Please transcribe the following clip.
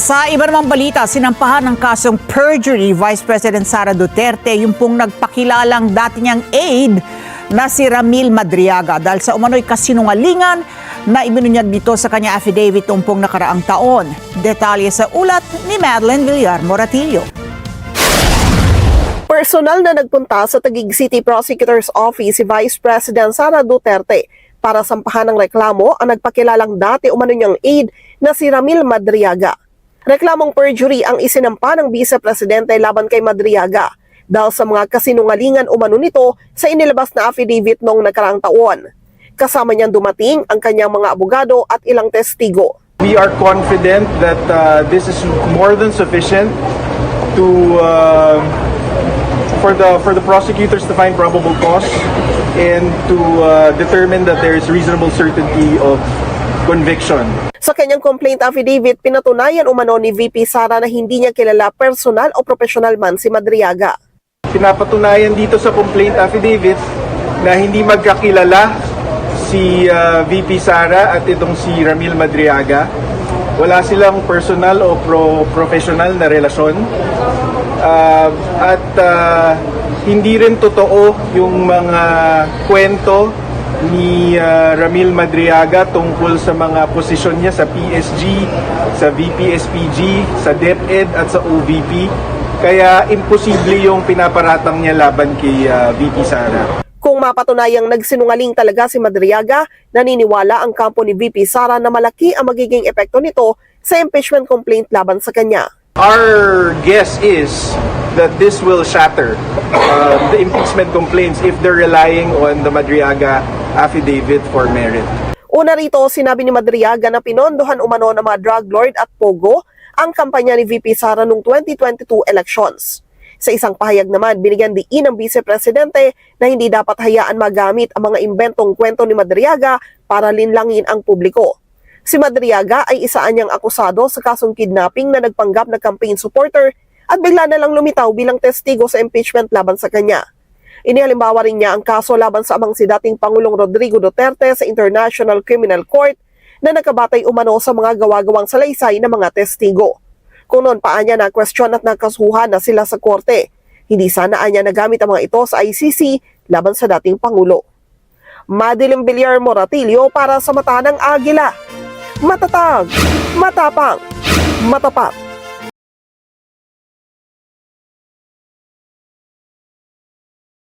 Sa iba namang balita, sinampahan ng kasong perjury Vice President Sara Duterte yung pong nagpakilalang dati niyang aide na si Ramil Madriaga dahil sa umano'y kasinungalingan na ibinunyag dito sa kanya affidavit noong pong nakaraang taon. Detalye sa ulat ni Madeline Villar Moratillo. Personal na nagpunta sa Taguig City Prosecutor's Office si Vice President Sara Duterte para sampahan ng reklamo ang nagpakilalang dati umano niyang aide na si Ramil Madriaga. Reklamong perjury ang isinampa ng Vice Presidente laban kay Madriaga dahil sa mga kasinungalingan umano nito sa inilabas na affidavit noong nakaraang taon. Kasama niyang dumating ang kanyang mga abogado at ilang testigo. We are confident that this is more than sufficient to for the prosecutors to find probable cause and to determine that there is reasonable certainty of conviction. Sa kanyang complaint affidavit, pinatunayan umano ni VP Sara na hindi niya kilala personal o professional man si Madriaga. Pinapatunayan dito sa complaint affidavit na hindi magkakilala si VP Sara at itong si Ramil Madriaga. Wala silang personal o professional na relasyon. Hindi rin totoo yung mga kwento ni Ramil Madriaga tungkol sa mga posisyon niya sa PSG, sa VP-SPG, sa DepEd at sa OVP. Kaya imposible yung pinaparatang niya laban kay VP Sara. Kung mapatunayang nagsinungaling talaga si Madriaga, naniniwala ang kampo ni VP Sara na malaki ang magiging epekto nito sa impeachment complaint laban sa kanya. Our guess is that this will shatter the impeachment complaints if they're relying on the Madriaga affidavit for merit. Una rito, sinabi ni Madriaga na pinondohan umano ng mga drug lord at pogo ang kampanya ni VP Sara noong 2022 elections. Sa isang pahayag naman, binigyan diin ng Vice Presidente na hindi dapat hayaan magamit ang mga imbentong kwento ni Madriaga para linlangin ang publiko. Si Madriaga ay isa niyang akusado sa kasong kidnapping na nagpanggap na campaign supporter at bigla na lang lumitaw bilang testigo sa impeachment laban sa kanya. Inihalimbawa rin niya ang kaso laban sa amang si dating Pangulong Rodrigo Duterte sa International Criminal Court na nakabatay umano sa mga gawa-gawang salaysay ng mga testigo. Kung noon pa niya na-question at nakasuhan na sila sa korte, hindi sana niya nagamit ang mga ito sa ICC laban sa dating Pangulo. Madeline Villar Moratillo para sa Mata ng Agila. Matatag, matapang, matapat.